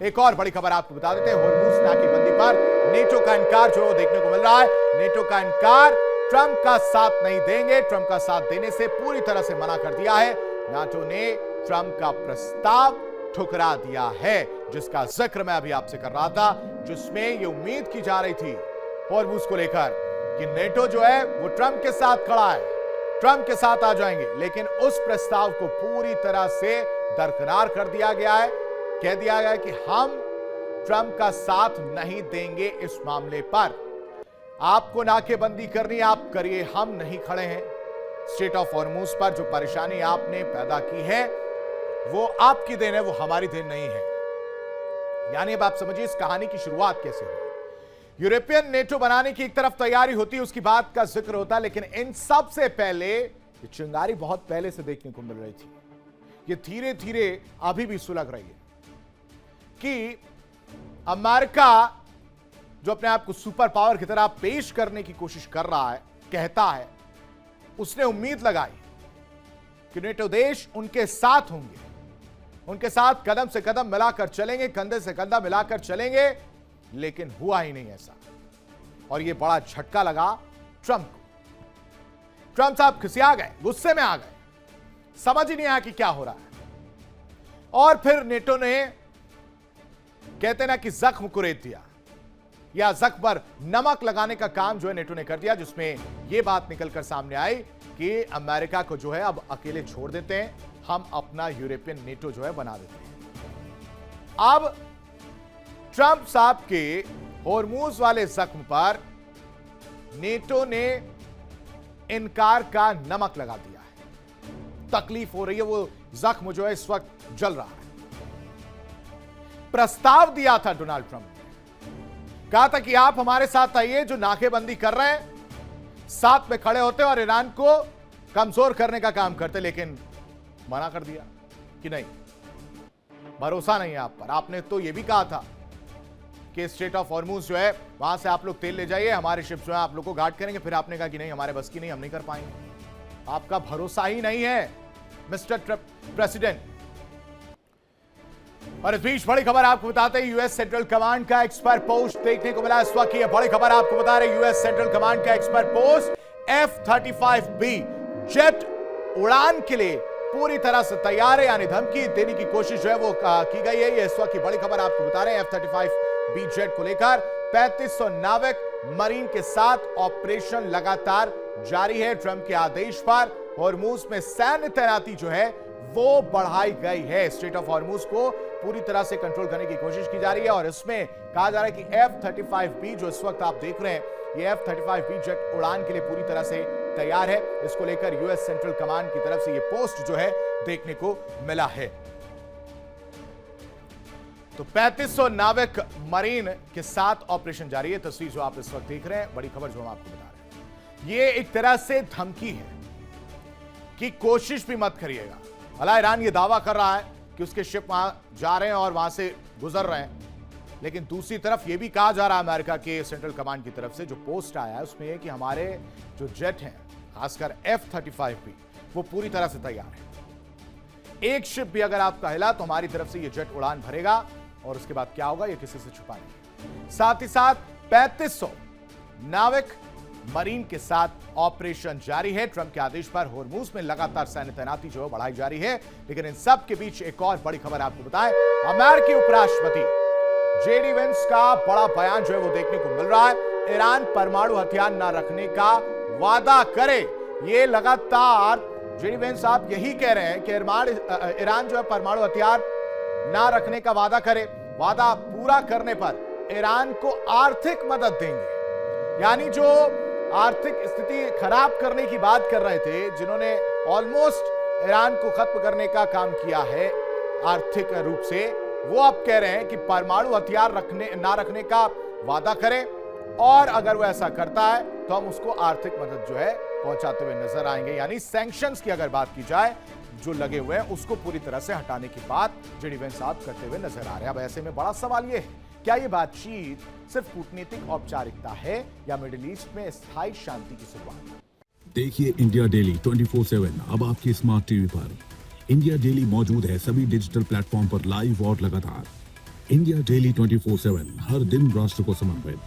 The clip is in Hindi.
एक और बड़ी खबर आपको बता देते हैं, होर्मुज नाकेबंदी पर नेटो का इनकार जो देखने को मिल रहा है। नेटो का इनकार, ट्रंप का साथ नहीं देंगे, ट्रंप का साथ देने से पूरी तरह से मना कर दिया है। नाटो ने ट्रंप का प्रस्ताव ठुकरा दिया है, जिसका जिक्र मैं अभी आपसे कर रहा था, जिसमें यह उम्मीद की जा रही थी होर्मुज को लेकर कि नेटो जो है वो ट्रंप के साथ खड़ा है, ट्रंप के साथ आ जाएंगे। लेकिन उस प्रस्ताव को पूरी तरह से दरकिनार कर दिया गया है। कह दिया गया है कि हम ट्रंप का साथ नहीं देंगे इस मामले पर। आपको नाकेबंदी करनी, आप करिए, हम नहीं खड़े हैं। स्ट्रेट ऑफ हॉर्मुज पर जो परेशानी आपने पैदा की है वो आपकी देन है, वो हमारी देन नहीं है। यानी अब आप समझिए इस कहानी की शुरुआत कैसे हुई। यूरोपियन नेटो बनाने की एक तरफ तैयारी होती है, उसकी बात का जिक्र होता है, लेकिन इन सबसे पहले ये चिंगारी बहुत पहले से देखने को मिल रही थी। ये धीरे धीरे अभी भी सुलग रही है कि अमेरिका जो अपने आप को सुपर पावर की तरह पेश करने की कोशिश कर रहा है, कहता है, उसने उम्मीद लगाई कि नेटो देश उनके साथ होंगे, उनके साथ कदम से कदम मिलाकर चलेंगे, कंधे से कंधा मिलाकर चलेंगे, लेकिन हुआ ही नहीं ऐसा। और यह बड़ा झटका लगा ट्रंप को। ट्रंप साहब खिसिया गए, गुस्से में आ गए, समझ ही नहीं आया कि क्या हो रहा है। और फिर नेटो ने, कहते ना कि जख्म कुरेद दिया, या जख्म पर नमक लगाने का काम जो है नेटो ने कर दिया, जिसमें यह बात निकलकर सामने आई कि अमेरिका को जो है अब अकेले छोड़ देते हैं, हम अपना यूरोपियन नेटो जो है बना देते हैं। अब ट्रंप साहब के होर्मुज वाले जख्म पर नेटो ने इनकार का नमक लगा दिया है। तकलीफ हो रही है, वो जख्म जो है इस वक्त जल रहा है। प्रस्ताव दिया था डोनाल्ड ट्रंप ने, कहा था कि आप हमारे साथ आइए, जो नाकेबंदी कर रहे हैं, साथ में खड़े होते और ईरान को कमजोर करने का काम करते, लेकिन मना कर दिया कि नहीं, भरोसा नहीं है आप पर। आपने तो यह भी कहा था कि स्ट्रेट ऑफ हॉर्मुज जो है वहां से आप लोग तेल ले जाइए, हमारे शिप जो है आप लोग को गार्ड करेंगे। फिर आपने कहा कि नहीं, हमारे बस की नहीं, हम नहीं कर पाएंगे। आपका भरोसा ही नहीं है मिस्टर प्रेसिडेंट। और इस बीच बड़ी खबर आपको बताते हैं, यूएस सेंट्रल कमांड का एक्सपर्ट पोस्ट देखने को मिला इस वक्त की बड़ी खबर आपको बता रहे, यूएस सेंट्रल कमांड का एक्सपर्ट पोस्ट F-35B जेट उड़ान के लिए पूरी तरह से तैयार है, यानी धमकी देने की कोशिश जो है वो की गई है। ये इस वक्त की बड़ी खबर आपको बता रहे हैं। F-35B जेट को लेकर 3500 नाविक मरीन के साथ ऑपरेशन लगातार जारी है। ट्रंप के आदेश पर हॉर्मुज में सैन्य तैनाती जो है वो बढ़ाई गई है। स्ट्रेट ऑफ हॉर्मुज को पूरी तरह से कंट्रोल करने की कोशिश की जा रही है, और इसमें कहा जा रहा है कि F-35B जो इस वक्त आप देख रहे हैं, ये F-35B जेट उड़ान के लिए पूरी तरह से तैयार है। इसको लेकर यूएस सेंट्रल कमांड की तरफ से ये पोस्ट जो है देखने को मिला है। तो 3500 नाविक मरीन के साथ ऑपरेशन जारी है। तस्वीर जो आप इस वक्त देख रहे हैं, बड़ी खबर जो हम आपको बता रहे हैं, ये एक तरह से धमकी है कि कोशिश भी मत करिएगा। भला ईरान ये दावा कर रहा है कि उसके शिप वहां जा रहे हैं और वहां से गुजर रहे हैं, लेकिन दूसरी तरफ यह भी कहा जा रहा है अमेरिका के सेंट्रल कमांड की तरफ से, जो पोस्ट आया है उसमें यह कि हमारे जो जेट हैं, खासकर F-35B, वो पूरी तरह से तैयार है। एक शिप भी अगर आपका हिला तो हमारी तरफ से यह जेट उड़ान भरेगा, और उसके बाद क्या होगा यह किसी से छुपा नहीं। साथ ही साथ 3500 नाविक मरीन के साथ ऑपरेशन जारी है। ट्रंप के आदेश पर हॉर्मुज में लगातार सैन्य तैनाती जो बढ़ाई जा रही है। लेकिन इन सब के बीच एक और बड़ी खबर आपको बताएं, अमेरिकी उपराष्ट्रपति जेडी वेंस का बड़ा बयान जो है वो देखने को मिल रहा है। ईरान परमाणु हथियार न रखने का वादा करे, ये लगातार जेडी वेंस साहब यही कह रहे हैं कि ईरान जो है परमाणु हथियार ना रखने का वादा करे, वादा पूरा करने पर ईरान को आर्थिक मदद देंगे। यानी जो आर्थिक स्थिति खराब करने की बात कर रहे थे, जिन्होंने ऑलमोस्ट ईरान को खत्म करने का काम किया है आर्थिक रूप से, वो अब कह रहे हैं कि परमाणु हथियार ना रखने का वादा करें, और अगर वो ऐसा करता है तो हम उसको आर्थिक मदद जो है पहुंचाते हुए नजर आएंगे। यानी सैंक्शंस की अगर बात की जाए जो लगे हुए हैं, उसको पूरी तरह से हटाने की बात जेडी वेंस साहब करते हुए नजर आ रहे हैं। अब ऐसे में बड़ा सवाल यह है, क्या यह बातचीत सिर्फ कूटनीतिक औपचारिकता है या मिडिल ईस्ट में स्थायी शांति की शुरुआत? देखिए इंडिया डेली 24/7 अब आपके स्मार्ट टीवी पर। इंडिया डेली मौजूद है सभी डिजिटल प्लेटफॉर्म पर लाइव और लगातार। इंडिया डेली 24/7, हर दिन राष्ट्र को समर्पित।